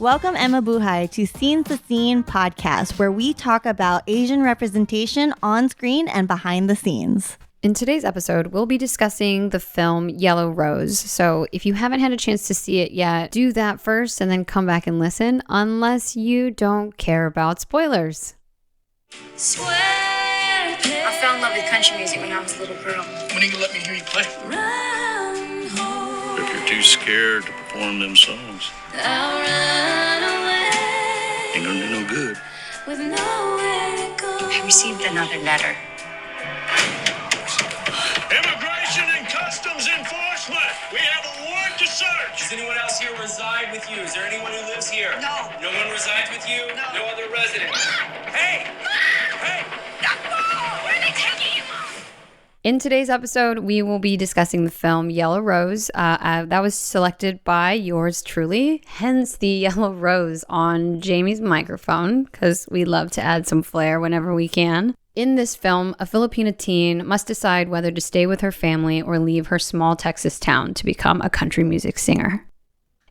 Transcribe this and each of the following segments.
Welcome Emma Buhai to Scene to Scene podcast, where we talk about Asian representation on screen and behind the scenes. In today's episode, we'll be discussing the film Yellow Rose. So if you haven't had a chance to see it yet, do that first and then come back and listen, unless you don't care about spoilers. I fell in love with country music when I was a little girl. When are you gonna let me hear you play? If you're too scared to perform them songs, ain't gonna do no good. I received another letter. Immigration and Customs Enforcement! We have a warrant to search! Does anyone else here reside with you? Is there anyone who lives here? No. No one resides with you? No. No other residents? Hey! Hey! Where are they taking you, Mom? In today's episode, we will be discussing the film Yellow Rose. That was selected by yours truly, hence the yellow rose on Jamie's microphone, because we love to add some flair whenever we can. In this film, a Filipina teen must decide whether to stay with her family or leave her small Texas town to become a country music singer.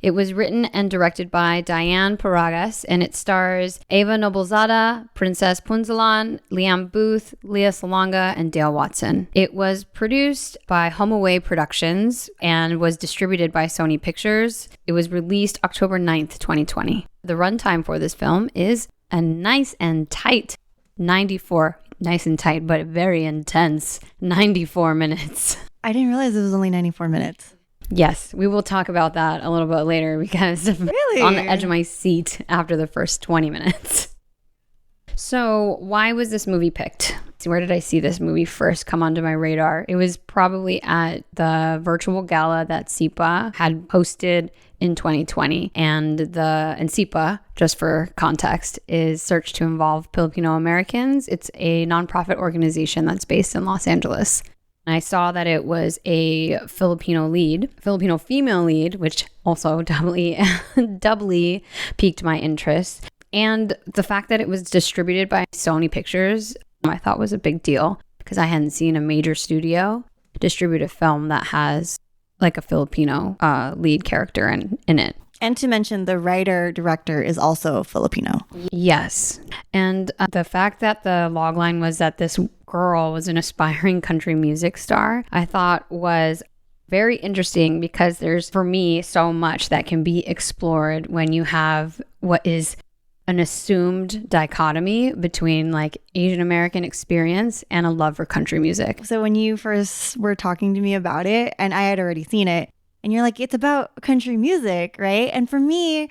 It was written and directed by Diane Paragas, and it stars Eva Nobelzada, Princess Punzalan, Liam Booth, Leah Salonga, and Dale Watson. It was produced by Home Away Productions and was distributed by Sony Pictures. It was released October 9th, 2020. The runtime for this film is a nice and tight 94, nice and tight, but very intense 94 minutes. I didn't realize it was only 94 minutes. Yes, we will talk about that a little bit later because Really? on the edge of my seat after the first 20 minutes. So why was this movie picked? Where did I see this movie first come onto my radar? It was probably at the virtual gala that SIPA had hosted in 2020. And SIPA, just for context, is Search to Involve Filipino Americans. It's a nonprofit organization that's based in Los Angeles. I saw that it was a Filipino female lead, which also doubly piqued my interest. And the fact that it was distributed by Sony Pictures, I thought was a big deal because I hadn't seen a major studio distribute a film that has like a Filipino lead character in it. And to mention, the writer-director is also Filipino. Yes. And the fact that the logline was that this girl was an aspiring country music star, I thought was very interesting because there's, for me, so much that can be explored when you have what is an assumed dichotomy between like Asian American experience and a love for country music. So when you first were talking to me about it, and I had already seen it, and you're like, it's about country music, right? And for me,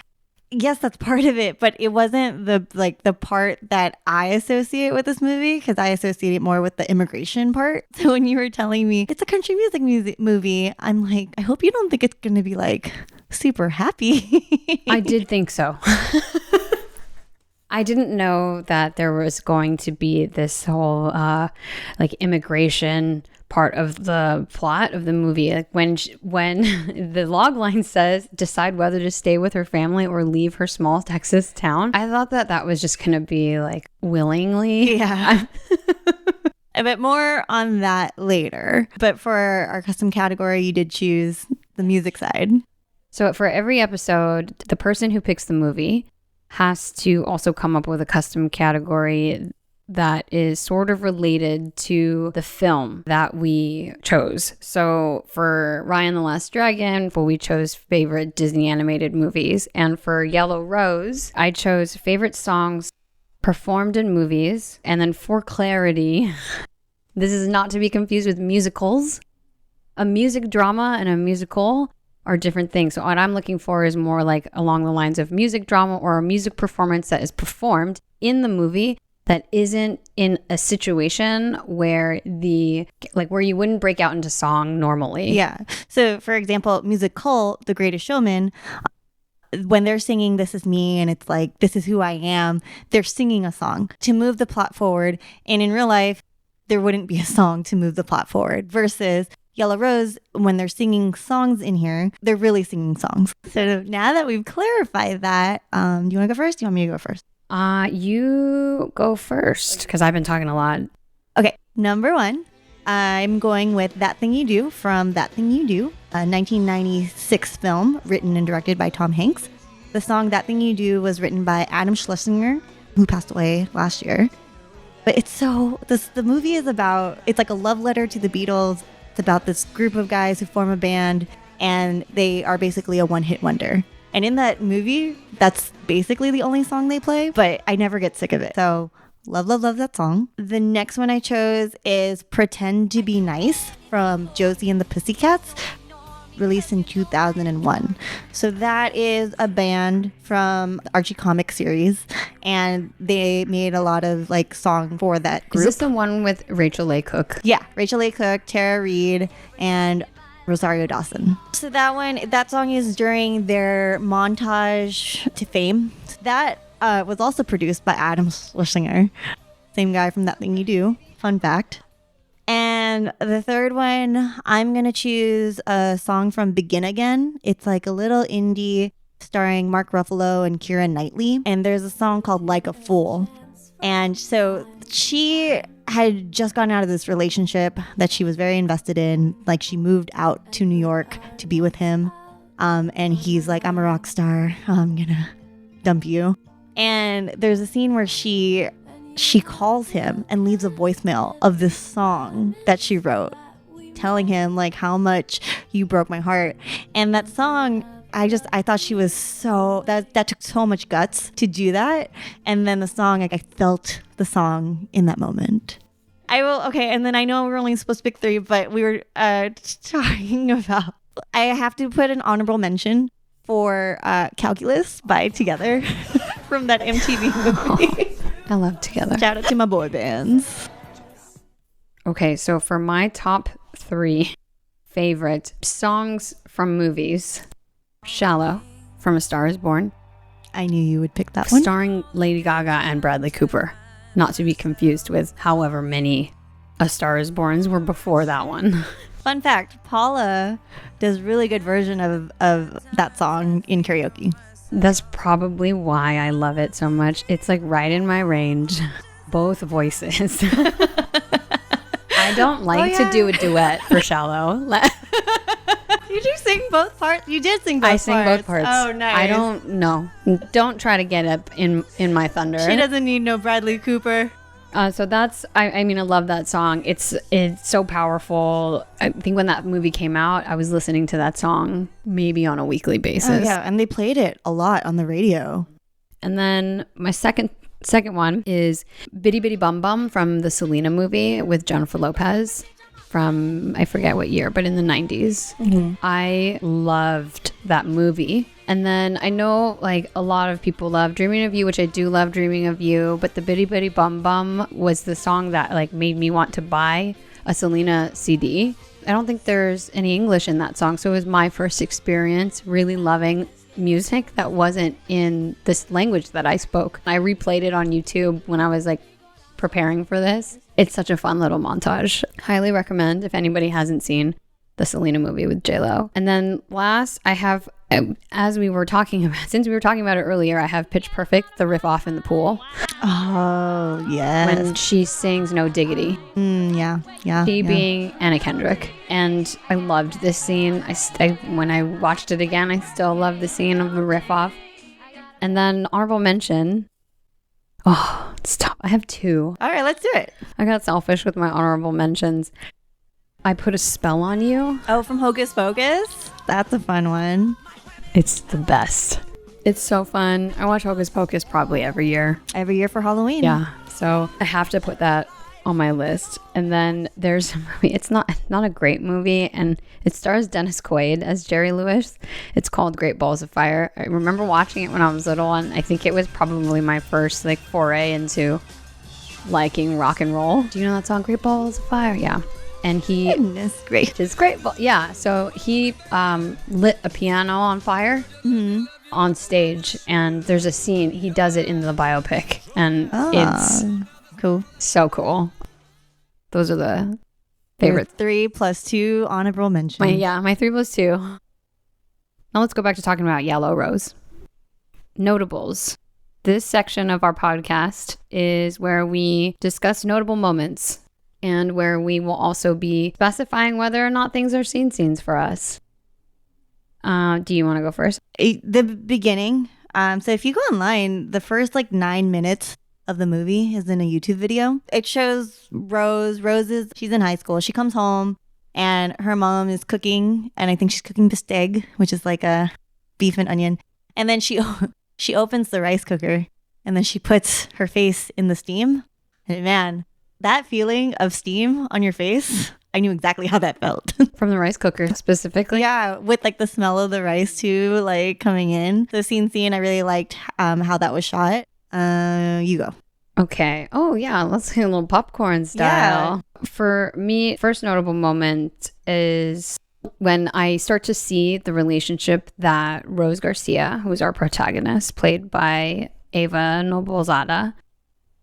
yes, that's part of it, but it wasn't the part that I associate with this movie because I associate it more with the immigration part. So when you were telling me it's a country music movie, I'm like, I hope you don't think it's going to be like super happy. I did think so. I didn't know that there was going to be this whole like immigration part of the plot of the movie. Like when the logline says decide whether to stay with her family or leave her small Texas town, I thought that was just gonna be like willingly. Yeah. A bit more on that later. But for our custom category, you did choose the music side. So for every episode, the person who picks the movie has to also come up with a custom category that is sort of related to the film that we chose. So for Raya and the Last Dragon, we chose favorite Disney animated movies. And for Yellow Rose, I chose favorite songs performed in movies. And then for clarity, this is not to be confused with musicals. A music drama and a musical are different things. So what I'm looking for is more like along the lines of music drama or a music performance that is performed in the movie that isn't in a situation where where you wouldn't break out into song normally. Yeah. So for example, musical, The Greatest Showman, when they're singing This Is Me and it's like, this is who I am, they're singing a song to move the plot forward. And in real life, there wouldn't be a song to move the plot forward versus Yellow Rose, when they're singing songs in here, they're really singing songs. So now that we've clarified that, do you want to go first? Do you want me to go first? You go first, because I've been talking a lot. Okay, number one, I'm going with That Thing You Do from That Thing You Do, a 1996 film written and directed by Tom Hanks. The song That Thing You Do was written by Adam Schlesinger, who passed away last year. But the movie is about, it's like a love letter to the Beatles. It's about this group of guys who form a band, and they are basically a one-hit wonder. And in that movie, that's basically the only song they play, but I never get sick of it. So love, love, love that song. The next one I chose is Pretend to Be Nice from Josie and the Pussycats, released in 2001. So that is a band from the Archie comic series, and they made a lot of like song for that group. Is this the one with Rachel Leigh Cook? Yeah, Rachel Leigh Cook, Tara Reid, and Rosario Dawson. So that song is during their montage to fame. So that was also produced by Adam Schlesinger, same guy from That Thing You Do. Fun fact. And the third one, I'm going to choose a song from Begin Again. It's like a little indie starring Mark Ruffalo and Keira Knightley. And there's a song called Like a Fool. And so she had just gotten out of this relationship that she was very invested in. Like, she moved out to New York to be with him. And he's like, I'm a rock star. I'm going to dump you. And there's a scene where she calls him and leaves a voicemail of this song that she wrote, telling him like how much you broke my heart. And that song, I thought she was that took so much guts to do that. And then the song, like, I felt the song in that moment. Okay, and then I know we're only supposed to pick 3, but we were talking about, I have to put an honorable mention for Calculus by Together from that MTV movie. I love Together. Shout out to my boy bands. Okay, so for my top 3 favorite songs from movies, Shallow from A Star Is Born. I knew you would pick that one. Starring Lady Gaga and Bradley Cooper. Not to be confused with however many A Star Is Borns were before that one. Fun fact, Paula does a really good version of that song in karaoke. That's probably why I love it so much. It's like right in my range. Both voices. I don't like to do a duet for Shallow. Did you sing both parts? You did sing both parts. I sing both parts. Oh, nice. I don't know. Don't try to get up in my thunder. She doesn't need no Bradley Cooper. So that's, I mean, I love that song. It's so powerful. I think when that movie came out, I was listening to that song maybe on a weekly basis. Oh, yeah, and they played it a lot on the radio. And then my second one is Bitty Bitty Bum Bum from the Selena movie with Jennifer Lopez from, I forget what year, but in the 90s. Mm-hmm. I loved that movie. And then I know like a lot of people love Dreaming of You, which I do love Dreaming of You, but the Bitty Bitty Bum Bum was the song that like made me want to buy a Selena CD. I don't think there's any English in that song, so it was my first experience really loving music that wasn't in this language that I spoke. I replayed it on YouTube when I was like preparing for this. It's such a fun little montage. Highly recommend if anybody hasn't seen the Selena movie with J-Lo. And then last, I have, since we were talking about it earlier, I have Pitch Perfect, the riff off in the pool. Oh, yes. When she sings No Diggity. Yeah. She being Anna Kendrick. And I loved this scene. When I watched it again, I still love the scene of the riff off. And then honorable mention. Oh, stop. I have 2. All right, let's do it. I got selfish with my honorable mentions. I Put a Spell on You. Oh, from Hocus Pocus? That's a fun one. It's the best. It's so fun. I watch Hocus Pocus probably every year. Every year for Halloween. Yeah. So I have to put that on my list. And then there's a movie. It's not a great movie, and it stars Dennis Quaid as Jerry Lewis. It's called Great Balls of Fire. I remember watching it when I was little, and I think it was probably my first like foray into liking rock and roll. Do you know that song, Great Balls of Fire? Yeah. And he Goodness gracious. is great. Yeah. So he lit a piano on fire on stage, and there's a scene. He does it in the biopic, and it's cool. So cool. Those are the favorite 3 plus 2 honorable mentions. My 3 plus 2. Now let's go back to talking about Yellow Rose. Notables. This section of our podcast is where we discuss notable moments, and where we will also be specifying whether or not things are scene scenes for us. Do you want to go first? The beginning So if you go online, the first like 9 minutes of the movie is in a YouTube video. It shows she's in high school. She comes home and her mom is cooking, and I think she's cooking bistec, which is like a beef and onion. And then she opens the rice cooker, and then she puts her face in the steam. And man, that feeling of steam on your face, I knew exactly how that felt. From the rice cooker specifically? Yeah, with like the smell of the rice too, like coming in. The scene, I really liked how that was shot. You go. Okay. Oh, yeah. Let's do a little popcorn style. Yeah. For me, first notable moment is when I start to see the relationship that Rose Garcia, who's our protagonist, played by Eva Nobelzada,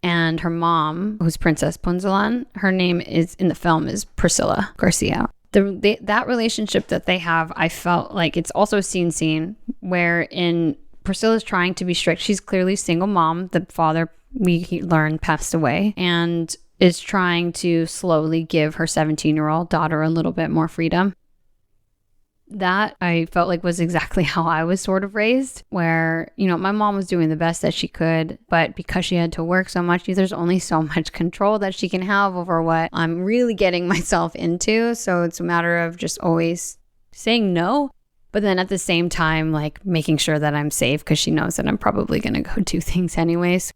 and her mom, who's Princess Punzalan. Her name is in the film is Priscilla Garcia. That relationship that they have, I felt like it's also a scene wherein Priscilla's trying to be strict. She's clearly a single mom. The father, we learned, passed away, and is trying to slowly give her 17-year-old daughter a little bit more freedom. That I felt like was exactly how I was sort of raised, where, you know, my mom was doing the best that she could, but because she had to work so much, there's only so much control that she can have over what I'm really getting myself into. So it's a matter of just always saying no, but then at the same time, like making sure that I'm safe, because she knows that I'm probably going to go do things anyways.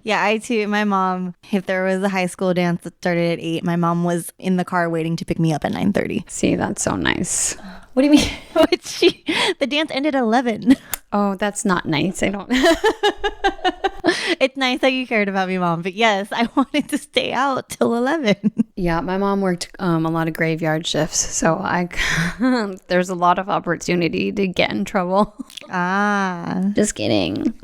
Yeah, I too. My mom, if there was a high school dance that started at 8, my mom was in the car waiting to pick me up at 9:30. See, that's so nice. What do you mean? The dance ended at 11. Oh, that's not nice. I don't. It's nice that you cared about me, Mom. But yes, I wanted to stay out till 11. Yeah, my mom worked a lot of graveyard shifts. So there's a lot of opportunity to get in trouble. Ah. Just kidding.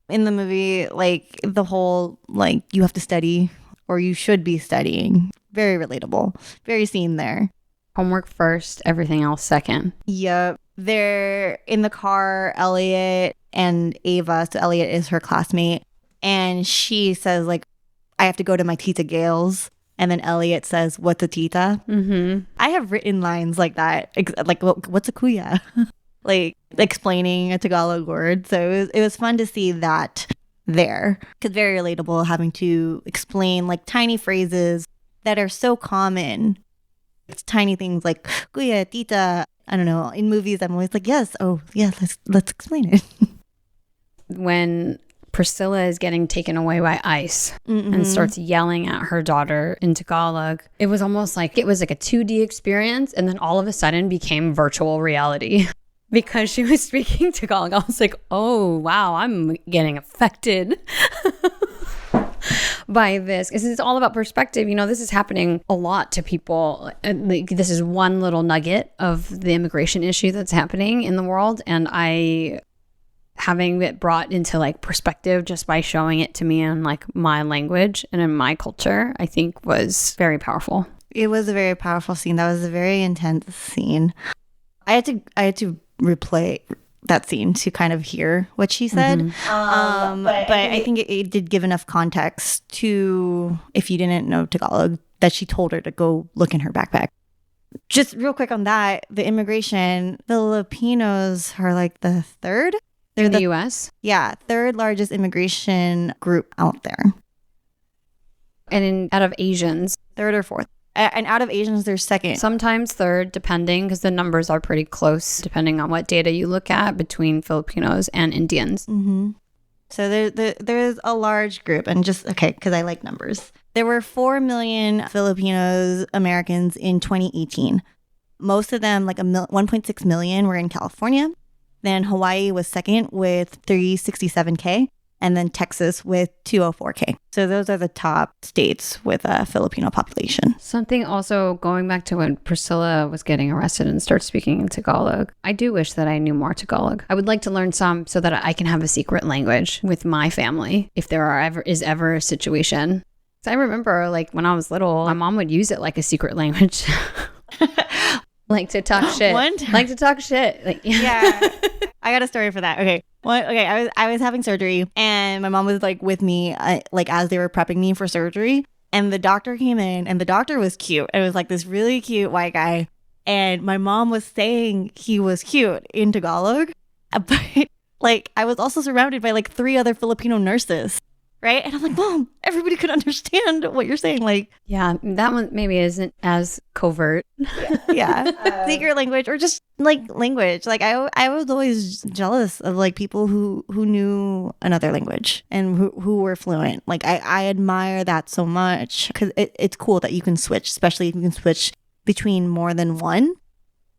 In the movie, like the whole, like you have to study or you should be studying. Very relatable. Very seen there. Homework first, everything else second. Yep. They're in the car, Elliot and Ava. So Elliot is her classmate. And she says, like, I have to go to my tita Gail's. And then Elliot says, what's a tita? Mm-hmm. I have written lines like that. Like, what's a kuya? Like, explaining a Tagalog word. So it was fun to see that there. Because very relatable, having to explain, like, tiny phrases that are so common. It's tiny things like kuya, tita. I don't know. In movies, I'm always like, yes. Oh, yeah, let's explain it. When Priscilla is getting taken away by ICE and starts yelling at her daughter in Tagalog, it was almost like it was like a 2D experience, and then all of a sudden became virtual reality because she was speaking Tagalog. I was like, oh, wow, I'm getting affected by this. It's all about perspective. You know, this is happening a lot to people. This is one little nugget of the immigration issue that's happening in the world. And having it brought into like perspective just by showing it to me in like my language and in my culture, I think was very powerful. It was a very powerful scene. That was a very intense scene. I had to replay that scene to kind of hear what she said. But I think it did give enough context to, if you didn't know Tagalog, that she told her to go look in her backpack. Just real quick on that, the immigration, Filipinos are like the third. They're in the U.S.? Yeah, third largest immigration group out there. And out of Asians? Third or fourth. And out of Asians, they're second. Sometimes third, depending, because the numbers are pretty close, depending on what data you look at, between Filipinos and Indians. Mm-hmm. So there's a large group, and just, okay, because I like numbers. There were 4 million Filipinos Americans in 2018. Most of them, like 1.6 million, were in California. Then Hawaii was second with 367K. And then Texas with 204K. So those are the top states with a Filipino population. Something also going back to when Priscilla was getting arrested and started speaking in Tagalog. I do wish that I knew more Tagalog. I would like to learn some so that I can have a secret language with my family if there is ever a situation. So I remember like when I was little, my mom would use it like a secret language. Like to talk shit. Like to talk shit. Like, yeah. I got a story for that. Okay. I was having surgery, and my mom was like with me, like as they were prepping me for surgery. And the doctor came in, and the doctor was cute. It was like this really cute white guy. And my mom was saying he was cute in Tagalog. But like, I was also surrounded by like 3 other Filipino nurses. Right. And I'm like, Mom, everybody could understand what you're saying. Like, Yeah, that one maybe isn't as covert. yeah, secret language or just like language. Like I was always jealous of like people who knew another language and who were fluent. Like I admire that so much because it's cool that you can switch, especially if you can switch between more than one.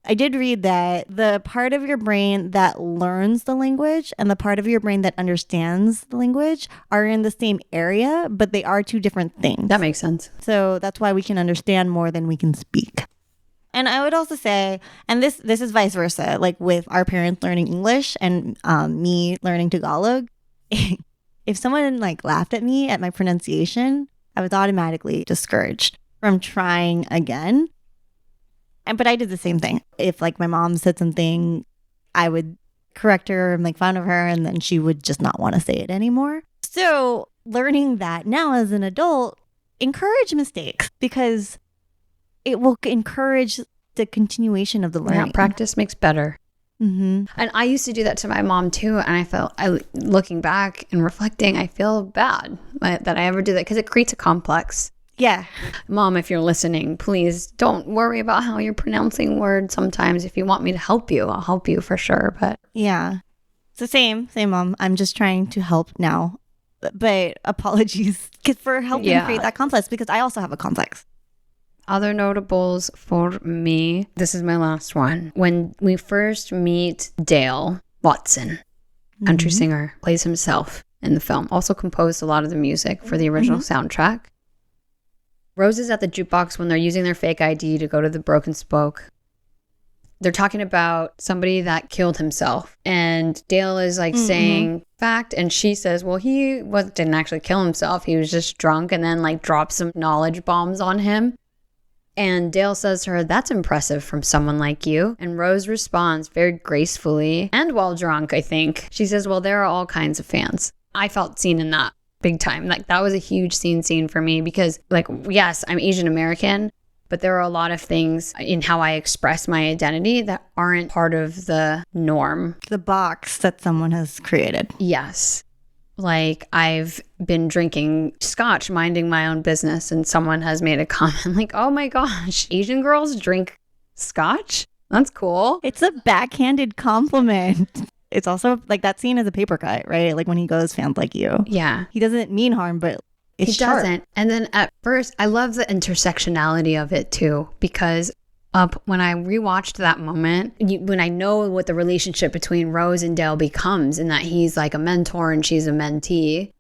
I did read that the part of your brain that learns the language and the part of your brain that understands the language are in the same area, but they are 2 different things. That makes sense. So that's why we can understand more than we can speak. And I would also say, and this is vice versa, like with our parents learning English and me learning Tagalog, if someone like laughed at me at my pronunciation, I was automatically discouraged from trying again. But I did the same thing. If like my mom said something, I would correct her and make fun of her, and then she would just not want to say it anymore. So learning that now as an adult, encourage mistakes because it will encourage the continuation of the learning. Yeah, practice makes better. Mm-hmm. And I used to do that to my mom too. And looking back and reflecting, I feel bad that I ever do that because it creates a complex. Yeah. Mom, if you're listening, please don't worry about how you're pronouncing words sometimes. If you want me to help you, I'll help you for sure. But yeah, it's the same, Mom. I'm just trying to help now. But apologies for helping create that complex because I also have a complex. Other notables for me, this is my last one. When we first meet Dale Watson, country singer, plays himself in the film, also composed a lot of the music for the original soundtrack. Rose is at the jukebox when they're using their fake ID to go to the Broken Spoke. They're talking about somebody that killed himself. And Dale is like saying fact. And she says, well, he didn't actually kill himself. He was just drunk, and then like drops some knowledge bombs on him. And Dale says to her, that's impressive from someone like you. And Rose responds very gracefully and while drunk, I think. She says, well, there are all kinds of fans. I felt seen in that. Big time. Like that was a huge scene for me because like, yes, I'm Asian American, but there are a lot of things in how I express my identity that aren't part of the norm. The box that someone has created. Yes. Like I've been drinking scotch, minding my own business, and someone has made a comment like, oh my gosh, Asian girls drink scotch? That's cool. It's a backhanded compliment. It's also like that scene is a paper cut, right? Like when he goes, fans like you. Yeah. He doesn't mean harm, but it's he doesn't. And then at first, I love the intersectionality of it too, because when I rewatched that moment, when I know what the relationship between Rose and Dale becomes and that he's like a mentor and she's a mentee,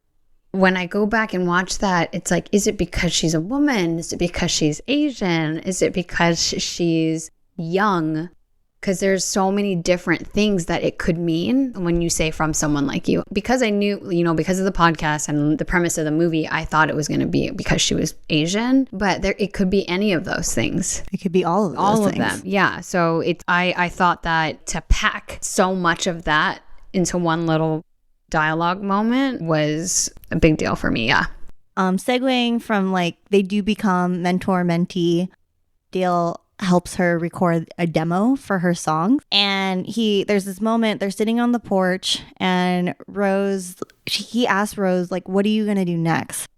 when I go back and watch that, it's like, is it because she's a woman? Is it because she's Asian? Is it because she's young? Because there's so many different things that it could mean when you say from someone like you. Because I knew, because of the podcast and the premise of the movie, I thought it was going to be because she was Asian. But it could be any of those things. It could be all of those all things. of them. Yeah. So I thought that to pack so much of that into one little dialogue moment was a big deal for me. Yeah. Segueing from like they do become mentor mentee. Dale helps her record a demo for her song, and there's this moment they're sitting on the porch, and he asks Rose like, what are you gonna do next?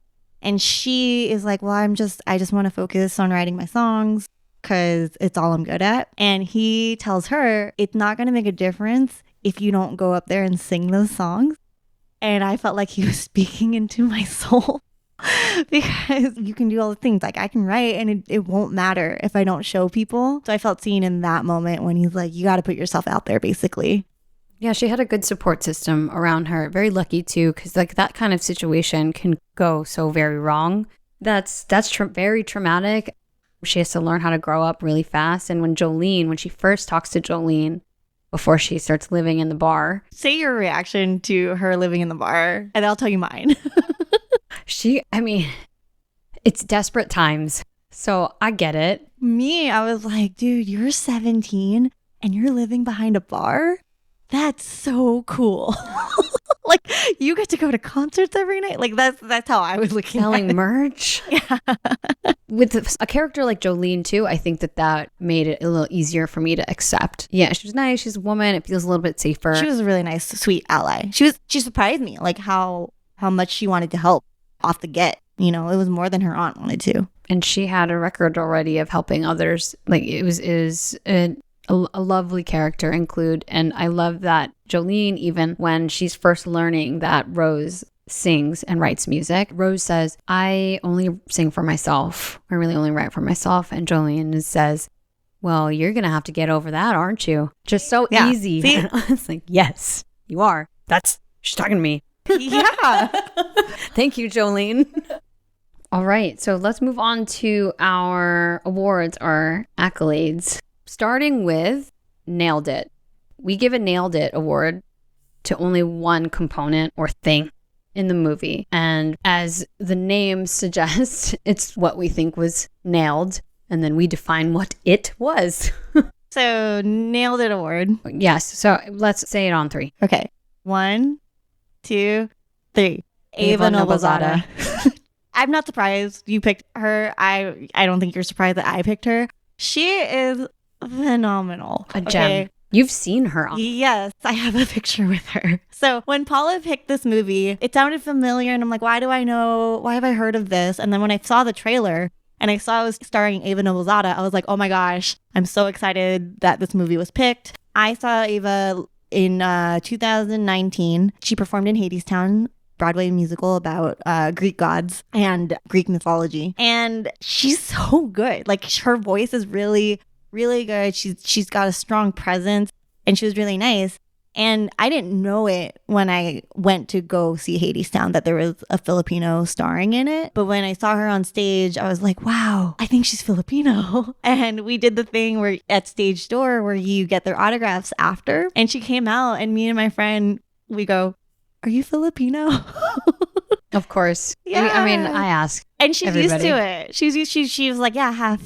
And she is like, well, I just want to focus on writing my songs because it's all I'm good at. And he tells her it's not gonna make a difference if you don't go up there and sing those songs. And I felt like he was speaking into my soul. Because you can do all the things, like I can write and it won't matter if I don't show people. So I felt seen in that moment when he's like, you got to put yourself out there, basically. Yeah, she had a good support system around her. Very lucky too, because like that kind of situation can go so very wrong. That's very traumatic. She has to learn how to grow up really fast. And when she first talks to Jolene before she starts living in the bar. Say your reaction to her living in the bar and I'll tell you mine. It's desperate times. So I get it. Me, I was like, dude, you're 17 and you're living behind a bar? That's so cool. Like, you get to go to concerts every night. Like, that's how I was looking Selling at it. merch. Yeah. With a character like Jolene too, I think that made it a little easier for me to accept. Yeah, she was nice. She's a woman. It feels a little bit safer. She was a really nice, sweet ally. She surprised me, like how much she wanted to help off the get. You know, it was more than her aunt wanted to. And she had a record already of helping others. Like it was a lovely character include. And I love that Jolene, even when she's first learning that Rose sings and writes music, Rose says, I only sing for myself. I really only write for myself. And Jolene says, well, you're going to have to get over that, aren't you? Just so easy. See? And I was like, yes, you are. She's talking to me. Yeah. Thank you, Jolene. All right. So let's move on to our awards, our accolades, starting with Nailed It. We give a Nailed It award to only one component or thing in the movie. And as the name suggests, it's what we think was nailed. And then we define what it was. So, Nailed It award. Yes. So let's say it on 3. Okay. 1, 2, 3. Eva Eva Nobelzada. Nobelzada. I'm not surprised you picked her. I don't think you're surprised that I picked her. She is phenomenal. A gem. Okay? You've seen her on. Yes, I have a picture with her. So when Paula picked this movie, it sounded familiar and I'm like, why have I heard of this? And then when I saw the trailer and I saw it was starring Eva Nobelzada, I was like, oh my gosh, I'm so excited that this movie was picked. I saw Eva in 2019. She performed in Hadestown, Broadway musical about Greek gods and Greek mythology. And she's so good. Like, her voice is really, really good. She's got a strong presence and she was really nice. And I didn't know it when I went to go see Hadestown that there was a Filipino starring in it. But when I saw her on stage, I was like, wow, I think she's Filipino. And we did the thing where at stage door where you get their autographs after. And she came out and me and my friend, we go, are you Filipino? Of course. Yeah. I mean, I ask. And she's everybody. used to it. She was like, yeah, half.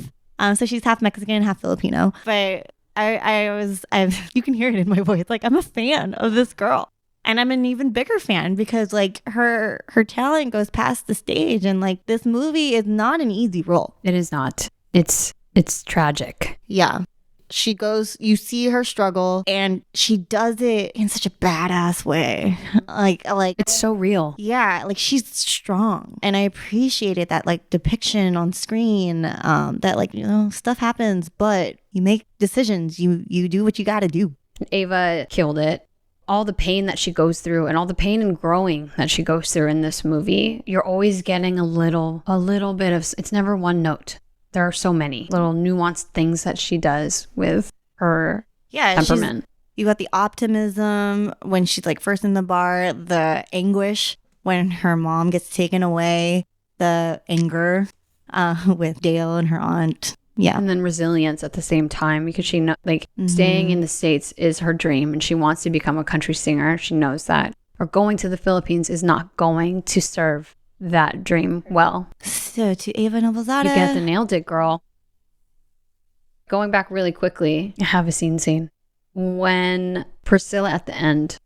So she's half Mexican, half Filipino. But you can hear it in my voice. Like, I'm a fan of this girl. And I'm an even bigger fan because like her talent goes past the stage. And like, this movie is not an easy role. It is not. It's tragic. Yeah. She goes, you see her struggle and she does it in such a badass way. like It's so real. yeah, like she's strong. And I appreciated that like depiction on screen, that like, you know, stuff happens, but you make decisions. You do what you got to do. Eva killed it. All the pain that she goes through and all the pain and growing that she goes through in this movie, you're always getting a little bit of, it's never one note. There are so many little nuanced things that she does with her temperament. You got the optimism when she's like first in the bar, the anguish when her mom gets taken away, the anger with Dale and her aunt. Yeah. And then resilience at the same time because she staying in the States is her dream and she wants to become a country singer. She knows that. Or going to the Philippines is not going to serve that dream well. So to Eva Nobelzada. You get the nailed it, girl. Going back really quickly, I have a scene. When Priscilla at the end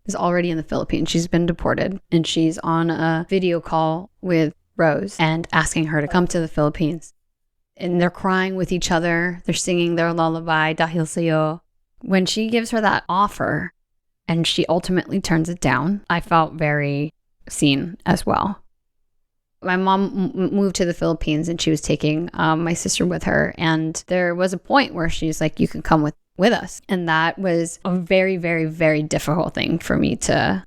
is already in the Philippines, she's been deported and she's on a video call with Rose and asking her to come to the Philippines. And they're crying with each other. They're singing their lullaby, Dahil Sa'yo. When she gives her that offer and she ultimately turns it down, I felt very seen as well. My mom moved to the Philippines and she was taking my sister with her. And there was a point where she's like, you can come with us. And that was a very, very, very difficult thing for me to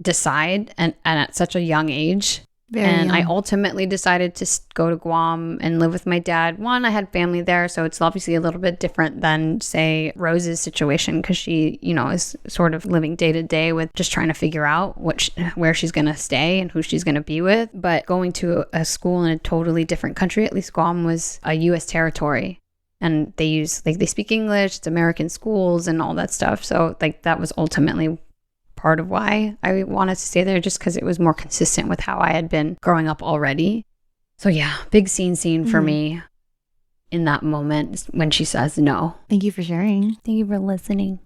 decide. And at such a young age. I ultimately decided to go to Guam and live with my dad. One, I had family there, so it's obviously a little bit different than, say, Rose's situation because she, is sort of living day to day with just trying to figure out where she's going to stay and who she's going to be with. But going to a school in a totally different country, at least Guam was a U.S. territory. And they speak English, it's American schools and all that stuff. So, that was ultimately part of why I wanted to stay there, just because it was more consistent with how I had been growing up already. So yeah, big scene for me in that moment when she says no. Thank you for sharing. Thank you for listening.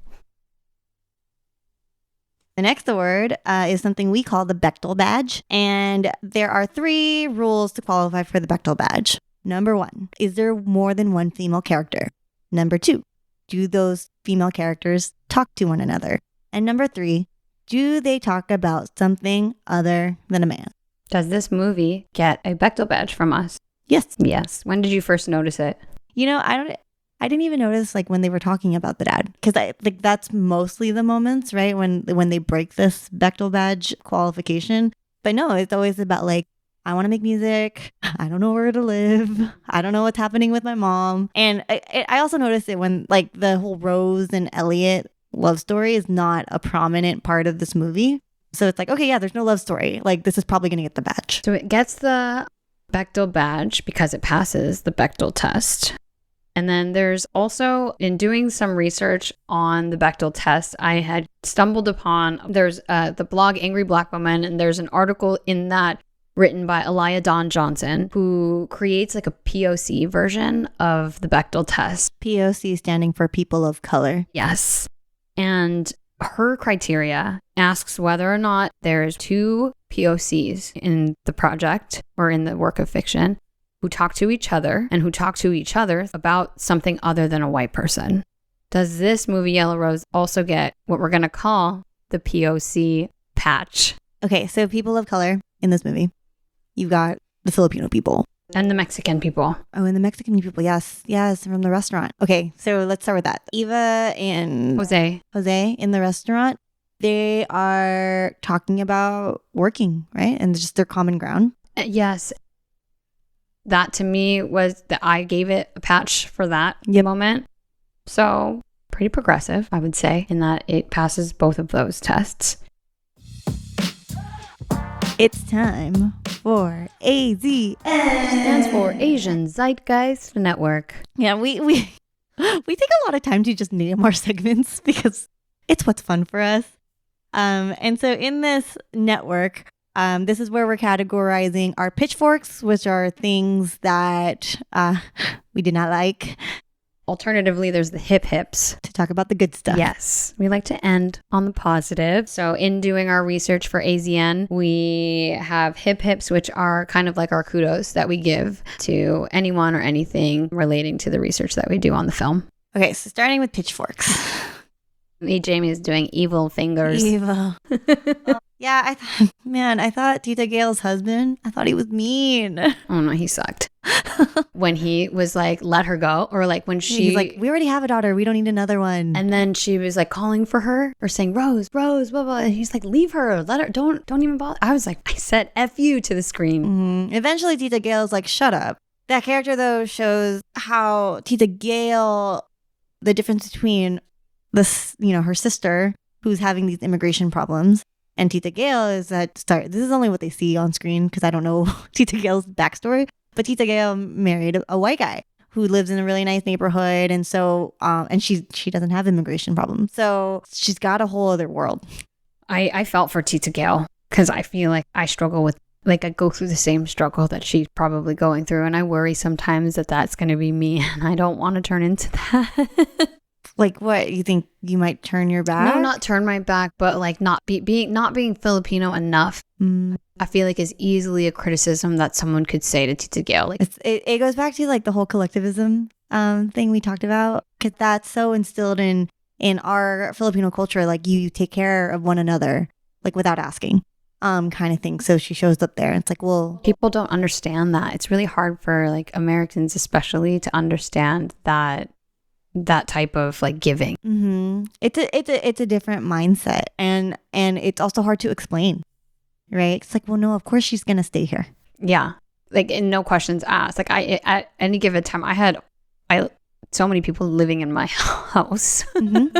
The next award is something we call the Bechtel Badge. And there are 3 rules to qualify for the Bechtel Badge. Number 1, is there more than one female character? Number 2, do those female characters talk to one another? And number 3, do they talk about something other than a man? Does this movie get a Bechtel Badge from us? Yes. Yes. When did you first notice it? You know, I didn't even notice like when they were talking about the dad, because I like that's mostly the moments, right, when they break this Bechtel Badge qualification. But no, it's always about like, I want to make music. I don't know where to live. I don't know what's happening with my mom. And I also noticed it when like the whole Rose and Elliot love story is not a prominent part of this movie. So it's like, okay, yeah, there's no love story. Like this is probably going to get the badge. So it gets the Bechtel Badge because it passes the Bechtel test. And then there's also, in doing some research on the Bechtel test, I had stumbled upon, there's the blog Angry Black Woman, and there's an article in that written by Elia Dawn Johnson, who creates like a POC version of the Bechtel test. POC standing for people of color. Yes. And her criteria asks whether or not there's 2 POCs in the project or in the work of fiction who talk to each other and who talk to each other about something other than a white person. Does this movie Yellow Rose also get what we're going to call the POC patch? Okay, so people of color in this movie. You've got the Filipino people. And the Mexican people. Oh, and the Mexican people. Yes, from the restaurant. Okay, so let's start with that. Eva and Jose in the restaurant, they are talking about working, right? And just their common ground. Yes. That to me was that I gave it a patch for that moment. So pretty progressive, I would say, in that it passes both of those tests. It's time for AZN. Stands for Asian Zeitgeist Network. Yeah, we take a lot of time to just name our segments because it's what's fun for us. And so in this network, this is where we're categorizing our pitchforks, which are things that we did not like. Alternatively, there's the hip hips. To talk about the good stuff. Yes. We like to end on the positive. So in doing our research for AZN, we have hip hips, which are kind of like our kudos that we give to anyone or anything relating to the research that we do on the film. Okay, so starting with pitchforks. Jamie is doing evil fingers. Evil. Yeah, I thought Tita Gale's husband, I thought he was mean. Oh no, he sucked. When he was like, let her go, or like when He's like, we already have a daughter, we don't need another one. And then she was like calling for her or saying, Rose, blah, blah. And he's like, leave her, let her, don't even bother. I was like, I said F you to the screen. Mm-hmm. Eventually Tita Gale's like, shut up. That character though shows how Tita Gale, the difference between this, her sister who's having these immigration problems, and Tita Gale is that this is only what they see on screen because I don't know Tita Gale's backstory, but Tita Gale married a white guy who lives in a really nice neighborhood, and so and she doesn't have immigration problems, so she's got a whole other world. I felt for Tita Gale because I feel like I struggle with, like, I go through the same struggle that she's probably going through, and I worry sometimes that that's going to be me, and I don't want to turn into that. Like what? You think you might turn your back? No, not turn my back, but like not being Filipino enough. I feel like is easily a criticism that someone could say to Tita Gale. Like it goes back to like the whole collectivism thing we talked about, because that's so instilled in our Filipino culture. Like you take care of one another, like without asking, kind of thing. So she shows up there, and it's like, well, people don't understand that. It's really hard for like Americans, especially, to understand that type of like giving. Mm-hmm. It's a different mindset, and it's also hard to explain, right? It's like, well, no, of course she's gonna stay here. Yeah, like, and no questions asked. Like I at any given time, I had so many people living in my house. Mm-hmm.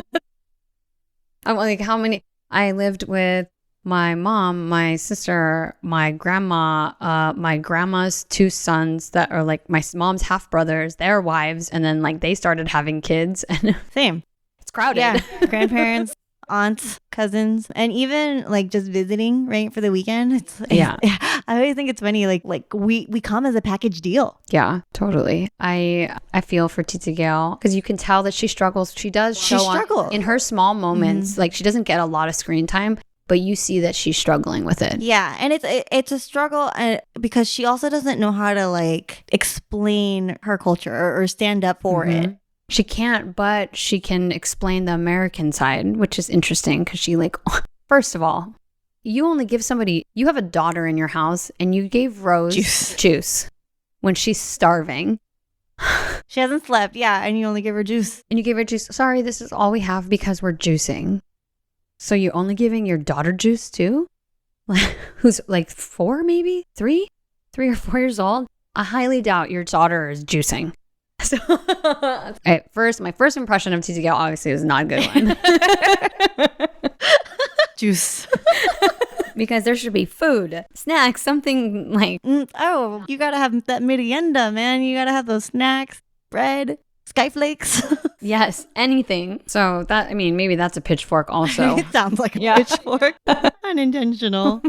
I'm like, how many? I lived with my mom, my sister, my grandma, my grandma's 2 sons that are like my mom's half brothers, their wives, and then like they started having kids, and Same. it's crowded. Yeah, grandparents, aunts, cousins, and even like just visiting, right, for the weekend. It's Yeah. I always think it's funny, like we come as a package deal. Yeah, totally. I feel for Tita Gail because you can tell that she struggles. She does show struggles. in her small moments. Like she doesn't get a lot of screen time, but you see that she's struggling with it. Yeah, and it's a struggle because she also doesn't know how to like explain her culture or stand up for it. She can't, but she can explain the American side, which is interesting because she like, first of all, you only give somebody, you have a daughter in your house and you gave Rose juice when she's starving. She hasn't slept, yeah, and you only give her juice. And you gave her juice. Sorry, this is all we have because we're juicing. So you're only giving your daughter juice too? Who's like 4 maybe? 3 or 4 years old? I highly doubt your daughter is juicing. So at first, my first impression of Tita Gail obviously was not a good one. Juice. Because there should be food, snacks, something like... Oh, you gotta have that merienda, man. You gotta have those snacks, bread, skyflakes. Yes, anything. So that, I mean, maybe that's a pitchfork also. It sounds like a pitchfork. Unintentional.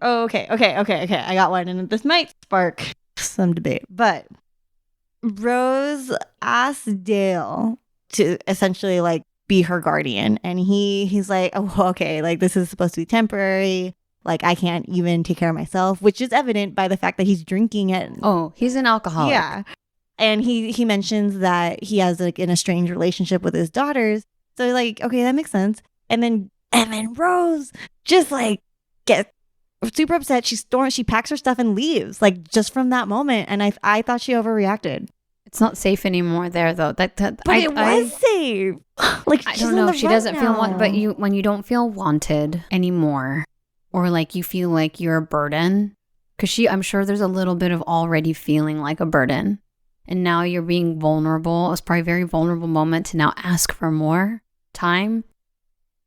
Okay. I got one, and this might spark some debate, but Rose asked Dale to essentially like be her guardian, and he's like, oh, okay, like this is supposed to be temporary, like I can't even take care of myself, which is evident by the fact that he's drinking it. Oh, he's an alcoholic. Yeah. And he mentions that he has like an estranged relationship with his daughters, so like, okay, that makes sense. And then Rose just like gets super upset. She packs her stuff and leaves, like just from that moment. And I thought she overreacted. It's not safe anymore there though. But it was safe. Like I don't know. She doesn't feel wanted, but when you don't feel wanted anymore, or like you feel like you're a burden, because I'm sure there's a little bit of already feeling like a burden, and now you're being vulnerable. It was probably a very vulnerable moment to now ask for more time.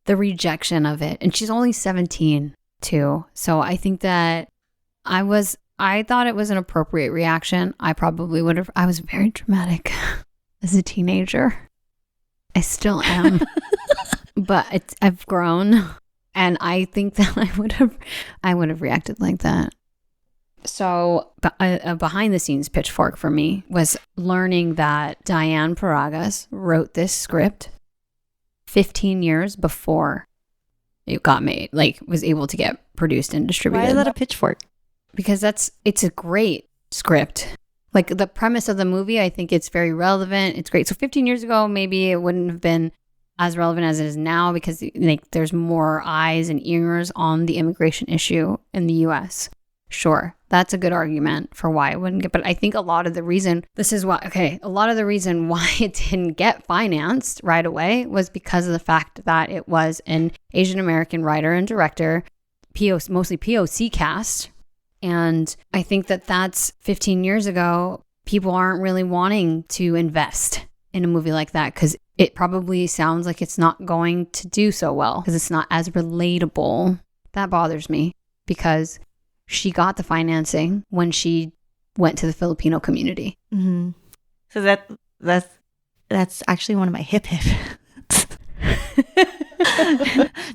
The rejection of it, and she's only 17 too. So I think that I thought it was an appropriate reaction. I probably would have. I was very dramatic as a teenager. I still am, but I've grown, and I think that I would have reacted like that. So a behind the scenes pitchfork for me was learning that Diane Paragas wrote this script 15 years before it got made, like was able to get produced and distributed. Why is that a pitchfork? Because it's a great script. Like the premise of the movie, I think it's very relevant. It's great. So 15 years ago, maybe it wouldn't have been as relevant as it is now because like there's more eyes and ears on the immigration issue in the US. Sure, that's a good argument for why it wouldn't get. But I think a lot of the reason why it didn't get financed right away was because of the fact that it was an Asian American writer and director, mostly POC cast. And I think that that's 15 years ago, people aren't really wanting to invest in a movie like that because it probably sounds like it's not going to do so well because it's not as relatable. That bothers me because she got the financing when she went to the Filipino community. Mm-hmm. So that's actually one of my hip.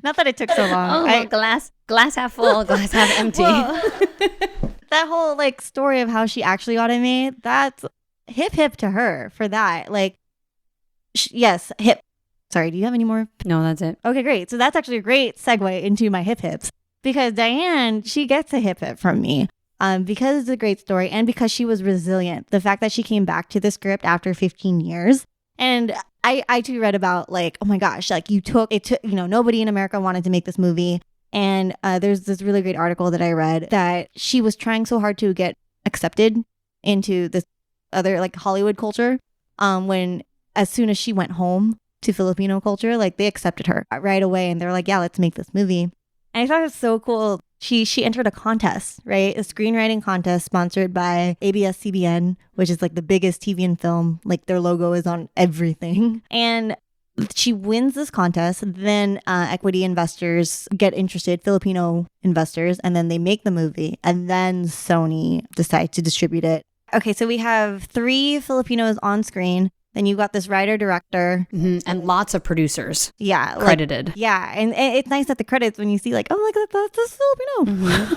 Not that it took so long. Oh, glass half full, glass half empty. Well, that whole like story of how she actually got it made, that's hip to her for that. Like, yes, hip. Sorry, do you have any more? No, that's it. Okay, great. So that's actually a great segue into my hips. Because Diane, she gets a hip from me because it's a great story and because she was resilient. The fact that she came back to the script after 15 years. And I too read about like, oh my gosh, like nobody in America wanted to make this movie. And there's this really great article that I read that she was trying so hard to get accepted into this other like Hollywood culture. When as soon as she went home to Filipino culture, like they accepted her right away. And they're like, yeah, let's make this movie. And I thought it was so cool. She entered a contest, right? A screenwriting contest sponsored by ABS-CBN, which is like the biggest TV and film. Like their logo is on everything. And she wins this contest. Then equity investors get interested, Filipino investors, and then they make the movie. And then Sony decides to distribute it. Okay, so we have 3 Filipinos on screen. Then you got this writer-director. And lots of producers Yeah. credited. Yeah. And it's nice at the credits when you see like, oh, look, that's Filipino.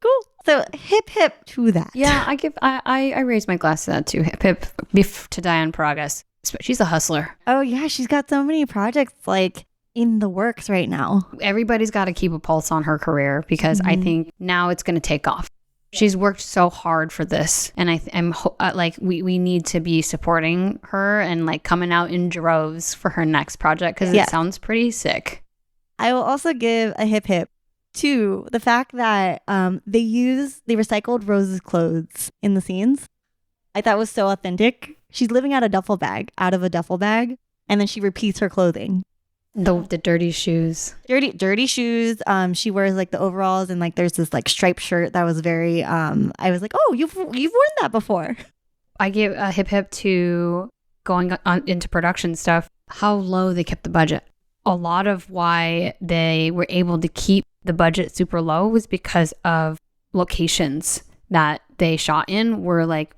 Cool. So hip hip to that. Yeah, I raise my glass to that too. Hip hip beef to Diane Paragas. She's a hustler. Oh, yeah. She's got so many projects like in the works right now. Everybody's got to keep a pulse on her career because I think now it's going to take off. She's worked so hard for this, and I'm like we need to be supporting her and like coming out in droves for her next project because it sounds pretty sick. I will also give a hip hip to the fact that they recycled Rose's clothes in the scenes. I thought was so authentic. She's living out of a duffel bag, and then she repeats her clothing. The dirty shoes. Dirty shoes. She wears like the overalls and like there's this like striped shirt that was very I was like, oh, you've worn that before. I give a hip hip to going on into production stuff, how low they kept the budget. A lot of why they were able to keep the budget super low was because of locations that they shot in were like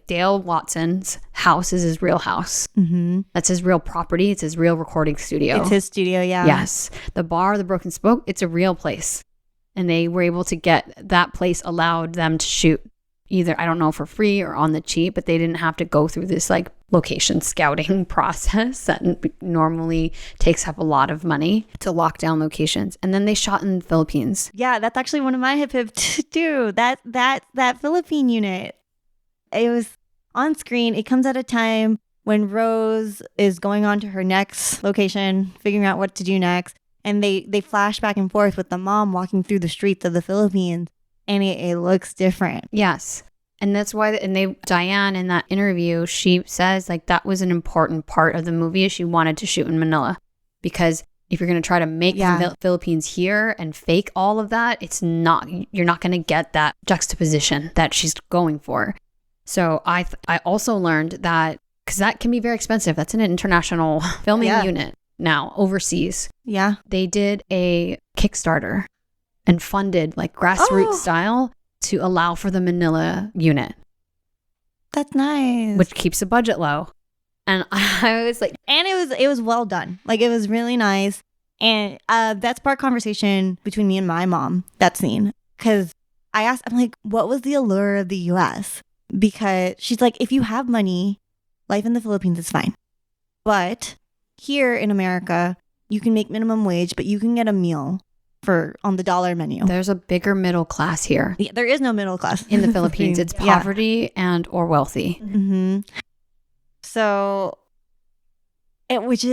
Dale Watson's house is his real house. Mm-hmm. That's his real property. It's his real recording studio. It's his studio, yeah. Yes. The bar, the Broken Spoke, it's a real place. And they were able to get that place allowed them to shoot either, I don't know, for free or on the cheap, but they didn't have to go through this like location scouting process that normally takes up a lot of money to lock down locations. And then they shot in the Philippines. Yeah, that's actually one of my hip hips too. That Philippine unit. It was on screen. It comes at a time when Rose is going on to her next location, figuring out what to do next. And they flash back and forth with the mom walking through the streets of the Philippines. And it looks different. Yes. And that's why, Diane in that interview, she says like that was an important part of the movie. She wanted to shoot in Manila because if you're going to try to make the Philippines here and fake all of that, you're not going to get that juxtaposition that she's going for. So I also learned that, because that can be very expensive. That's an international filming unit now overseas. Yeah. They did a Kickstarter and funded like grassroots style to allow for the Manila unit. That's nice. Which keeps the budget low. And I was like, and it was well done. Like it was really nice. And that sparked conversation between me and my mom, that scene. Because I'm like, what was the allure of the US? Because she's like, if you have money, life in the Philippines is fine. But here in America, you can make minimum wage, but you can get a meal on the dollar menu. There's a bigger middle class here. Yeah, there is no middle class in the Philippines. It's poverty and or wealthy. Mm-hmm. So, it's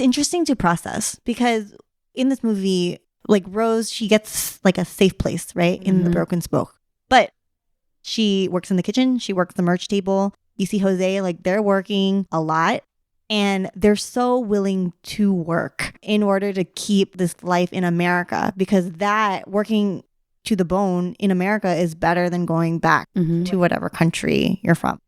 interesting to process because in this movie, like Rose, she gets like a safe place, right, in the Broken Spoke. But she works in the kitchen. She works the merch table. You see Jose, like they're working a lot. And they're so willing to work in order to keep this life in America because that working to the bone in America is better than going back to whatever country you're from.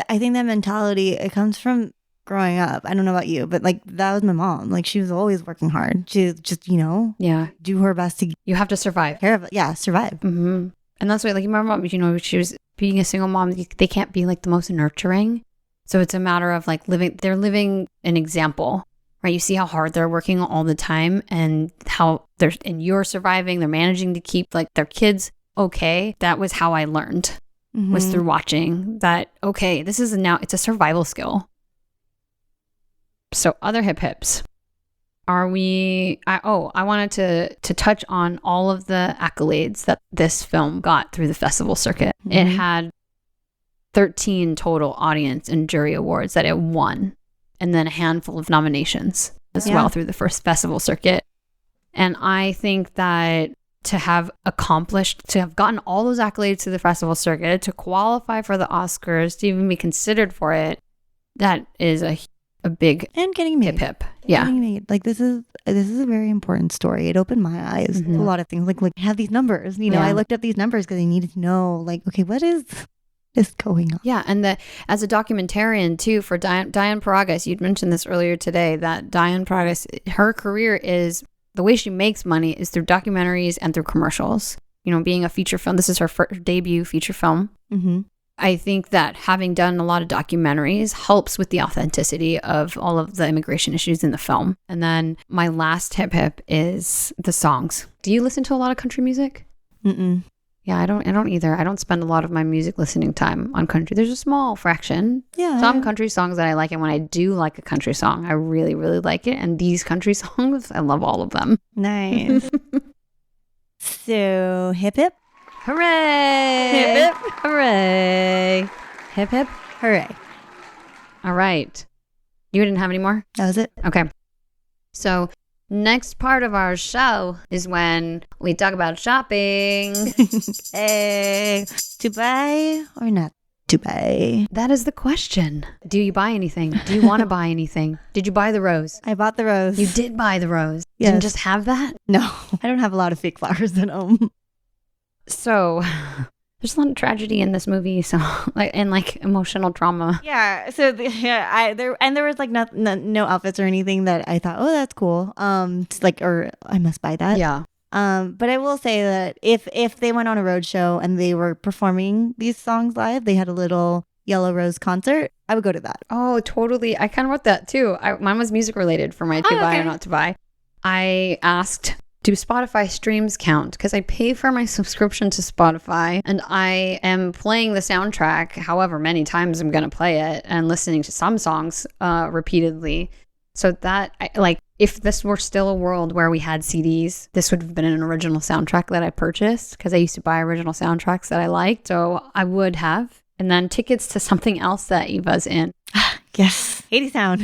I think that mentality, it comes from growing up. I don't know about you, but like that was my mom. Like she was always working hard. She just, do her best to. You have to survive. Survive. Mm-hmm. And that's why, like my mom, she was being a single mom. They can't be like the most nurturing. So it's a matter of like they're living an example, right? You see how hard they're working all the time and how you're surviving. They're managing to keep like their kids okay. That was how I learned, was through watching that. Okay, this is it's a survival skill. So other hip hips. I wanted to touch on all of the accolades that this film got through the festival circuit. It had 13 total audience and jury awards that it won, and then a handful of nominations as well through the first festival circuit. And I think that to have gotten all those accolades to the festival circuit, to qualify for the Oscars, to even be considered for it, that is a big and getting made. Hip. Yeah. Getting made. Like this is a very important story. It opened my eyes to a lot of things. Like have these numbers. I looked up these numbers because I needed to know, like, okay, what is going on? Yeah, and as a documentarian too for Diane Paragas, you'd mentioned this earlier today, that Diane Paragas, her career is, the way she makes money is through documentaries and through commercials. Being a feature film, this is her first debut feature film. I think that having done a lot of documentaries helps with the authenticity of all of the immigration issues in the film. And then my last hip is the songs. Do you listen to a lot of country music? Mm-mm. Yeah, I don't either. I don't spend a lot of my music listening time on country. There's a small fraction. Yeah. Some country songs that I like. And when I do like a country song, I really, really like it. And these country songs, I love all of them. Nice. So, hip hip. Hooray! Hip hip. Hooray! Hip hip. Hooray. All right. You didn't have any more? That was it. Okay. So next part of our show is when we talk about shopping. Hey, to buy or not to buy? That is the question. Do you buy anything? Do you want to buy anything? Did you buy the rose? I bought the rose. You did buy the rose. Yes. Didn't just have that? No, I don't have a lot of fake flowers at home. So there's a lot of tragedy in this movie, so like emotional trauma. Yeah. So there was like no outfits or anything that I thought, oh, that's cool. Or I must buy that. Yeah. But I will say that if they went on a road show and they were performing these songs live, they had a little Yellow Rose concert, I would go to that. Oh, totally. I kind of wrote that too. Mine was music related for my to buy or not to buy. I asked, do Spotify streams count? Because I pay for my subscription to Spotify and I am playing the soundtrack however many times I'm going to play it and listening to some songs repeatedly. So that, if this were still a world where we had CDs, this would have been an original soundtrack that I purchased because I used to buy original soundtracks that I liked. So I would have. And then tickets to something else that Eva's in. Yes. Haiti Sound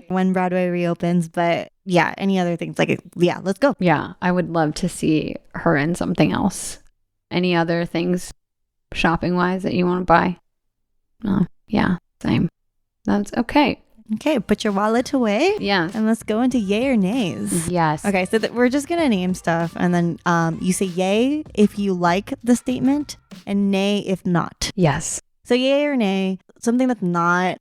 when Broadway reopens. But yeah, any other things? Let's go. Yeah, I would love to see her in something else. Any other things shopping wise that you want to buy? No. Yeah, same. That's okay. Okay, put your wallet away. Yeah. And let's go into yay or nays. Yes. Okay, so we're just going to name stuff. And then you say yay if you like the statement and nay if not. Yes. So yay or nay, something that's not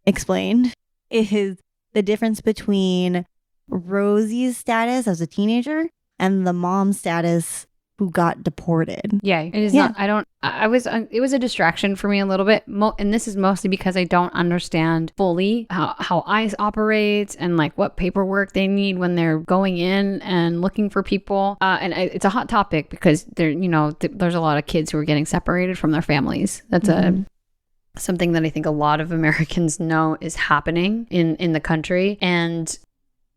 explained is the difference between Rosie's status as a teenager and the mom's status who got deported. Yay. It is not, it was a distraction for me a little bit. And this is mostly because I don't understand fully how ICE operates and like what paperwork they need when they're going in and looking for people. And it's a hot topic because there's a lot of kids who are getting separated from their families. That's something that I think a lot of Americans know is happening in the country. And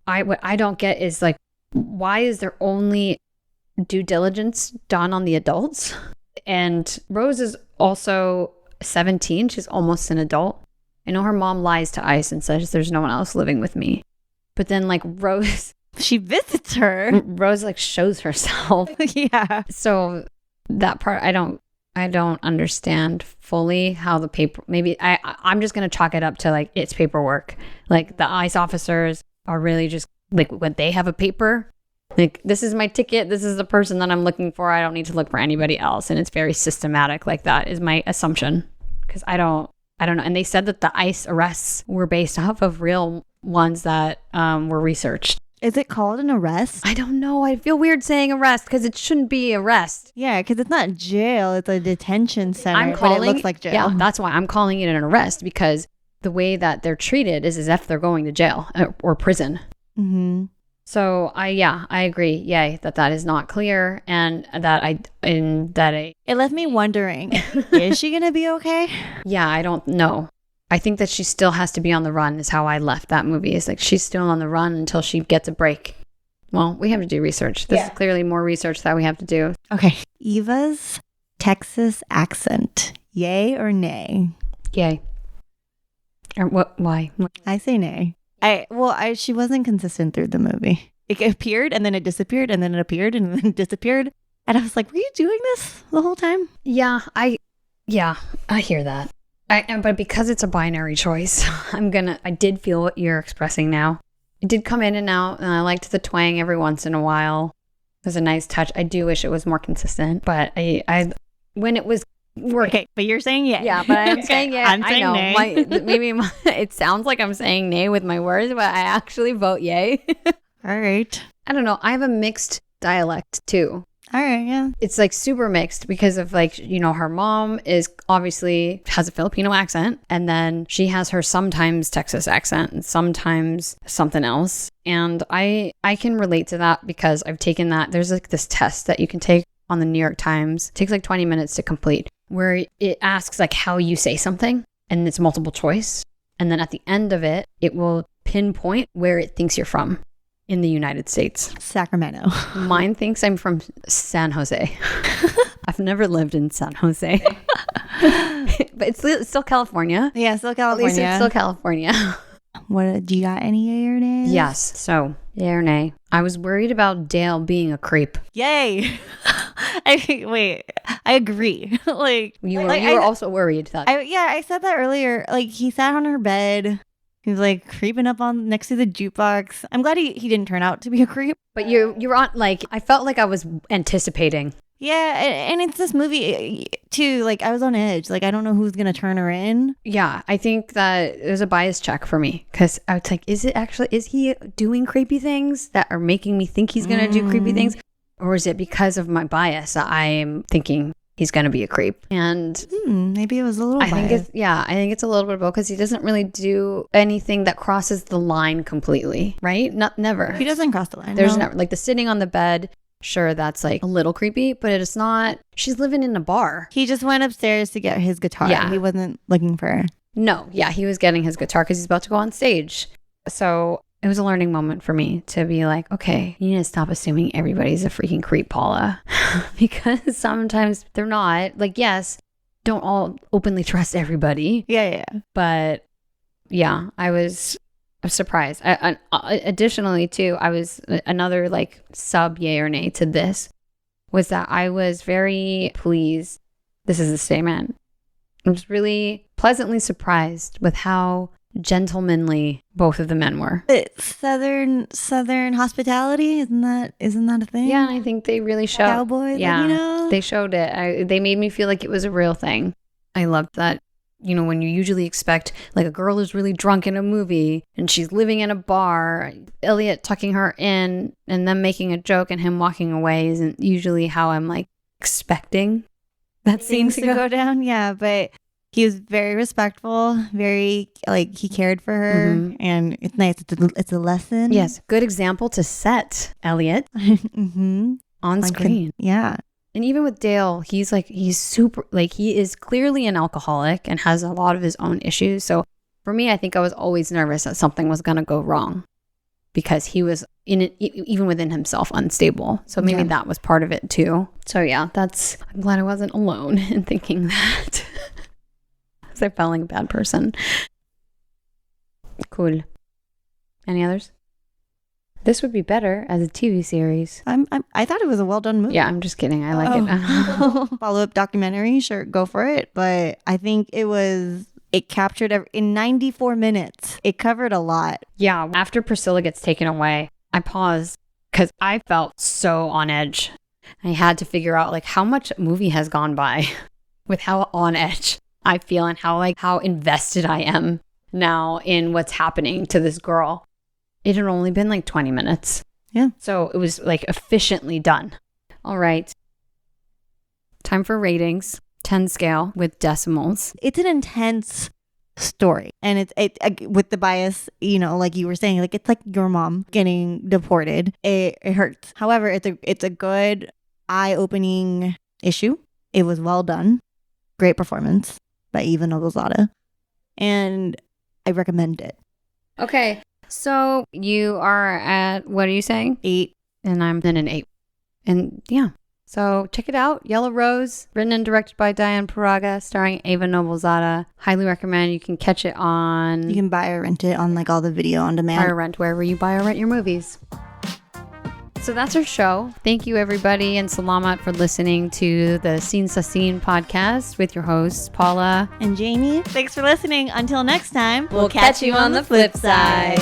what I don't get is like, why is there only due diligence done on the adults? And Rose is also 17. She's almost an adult. I know her mom lies to ICE and says there's no one else living with me. But then like Rose, she visits her. Rose like shows herself. Yeah. So that part I don't understand fully how the paper, maybe I'm just going to chalk it up to like it's paperwork. Like the ICE officers are really just like when they have a paper, like this is my ticket, this is the person that I'm looking for, I don't need to look for anybody else. And it's very systematic. Like that is my assumption because I don't know. And they said that the ICE arrests were based off of real ones that were researched. Is it called an arrest? I don't know. I feel weird saying arrest because it shouldn't be arrest. Yeah, because it's not jail. It's a detention center, but it looks like jail. Yeah, that's why I'm calling it an arrest because the way that they're treated is as if they're going to jail or prison. Mm-hmm. So I agree. Yay, that is not clear, and it left me wondering: is she gonna be okay? Yeah, I don't know. I think that she still has to be on the run is how I left that movie. It's like she's still on the run until she gets a break. Well, we have to do research. This is clearly more research that we have to do. Okay. Eva's Texas accent. Yay or nay? Yay. Or what? Why? I say nay. She wasn't consistent through the movie. It appeared and then it disappeared and then it appeared and then it disappeared. And I was like, were you doing this the whole time? Yeah, I hear that. But because it's a binary choice, I did feel what you're expressing now. It did come in and out, and I liked the twang every once in a while. It was a nice touch. I do wish it was more consistent, but when it was working. Okay, but you're saying yay. Yeah, but I'm saying yay. I'm saying nay. It sounds like I'm saying nay with my words, but I actually vote yay. All right. I don't know. I have a mixed dialect too. All right, yeah. It's like super mixed because of like, you know, her mom is obviously has a Filipino accent, and then she has her sometimes Texas accent and sometimes something else. And I can relate to that because I've taken that. There's like this test that you can take on the New York Times. It takes like 20 minutes to complete, where it asks like how you say something, and it's multiple choice. And then at the end of it, it will pinpoint where it thinks you're from in the United States. Sacramento. Mine thinks I'm from San Jose. I've never lived in San Jose. But it's still California. Yeah, still At California. least it's still California. What do you got? Any yay or nay? Yes. So, yay or nay? I was worried about Dale being a creep. Yay. I agree. Like You were, like, you were also worried that. I said that earlier. Like he sat on her bed. He was like creeping up on next to the jukebox. I'm glad he didn't turn out to be a creep. But you're on, like, I felt like I was anticipating. Yeah, and it's this movie too. Like I was on edge. Like I don't know who's gonna turn her in. Yeah, I think that it was a bias check for me because I was like, is he doing creepy things that are making me think he's gonna do creepy things, or is it because of my bias that I am thinking he's gonna be a creep? And Maybe it was a little. I think it's a little bit of both because he doesn't really do anything that crosses the line completely, right? Never. He doesn't cross the line. There's no. never like the sitting on the bed. Sure, that's like a little creepy, but it's not. She's living in a bar. He just went upstairs to get his guitar. Yeah. He wasn't looking for her. No, yeah, he was getting his guitar because he's about to go on stage. So it was a learning moment for me to be like, okay, you need to stop assuming everybody's a freaking creep, Paula. Because sometimes they're not. Like, yes, don't all openly trust everybody. Yeah. But yeah, I was surprised. Additionally, too, I was another like sub yay or nay to this was that I was very pleased. This is a statement. I was really pleasantly surprised with how gentlemanly both of the men were. Southern hospitality, isn't that a thing? Yeah, and I think they really showed. Cowboys, yeah, like, you know? they showed it. They made me feel like it was a real thing. I loved that. You know, when you usually expect like a girl is really drunk in a movie and she's living in a bar, Elliot tucking her in and then making a joke and him walking away isn't usually how I'm like expecting that scene Things to go down. Yeah, but he was very respectful, very like he cared for her, and it's nice. It's a lesson. Yes, good example to set Elliot on screen. Yeah. And even with Dale, he's super, like he is clearly an alcoholic and has a lot of his own issues. So for me, I think I was always nervous that something was going to go wrong because he was in it, even within himself, unstable. So maybe that was part of it too. So yeah, I'm glad I wasn't alone in thinking that. Because I felt like a bad person. Cool. Any others? This would be better as a TV series. I thought it was a well done movie. Yeah, I'm just kidding. I like it. Follow up documentary, sure, go for it. But I think it captured in 94 minutes. It covered a lot. Yeah, after Priscilla gets taken away, I paused because I felt so on edge. I had to figure out like how much movie has gone by with how on edge I feel and how invested I am now in what's happening to this girl. It had only been like 20 minutes. Yeah. So it was like efficiently done. All right. Time for ratings. 10 scale with decimals. It's an intense story, and it with the bias, you know, like you were saying, like it's like your mom getting deported. It hurts. However, it's a good eye-opening issue. It was well done. Great performance by Eva Nobelzada, and I recommend it. Okay. So you are at, what are you saying? 8. And I'm in an 8. And yeah. So check it out. Yellow Rose, written and directed by Diane Paragas, starring Eva Nobelzada. Highly recommend. You can catch it on... You can buy or rent it on like all the video on demand. Buy or rent wherever you buy or rent your movies. So that's our show. Thank you, everybody, and salamat for listening to the Scene sa Scene podcast with your hosts, Paula and Jamie. Thanks for listening. Until next time, we'll catch you on the flip side.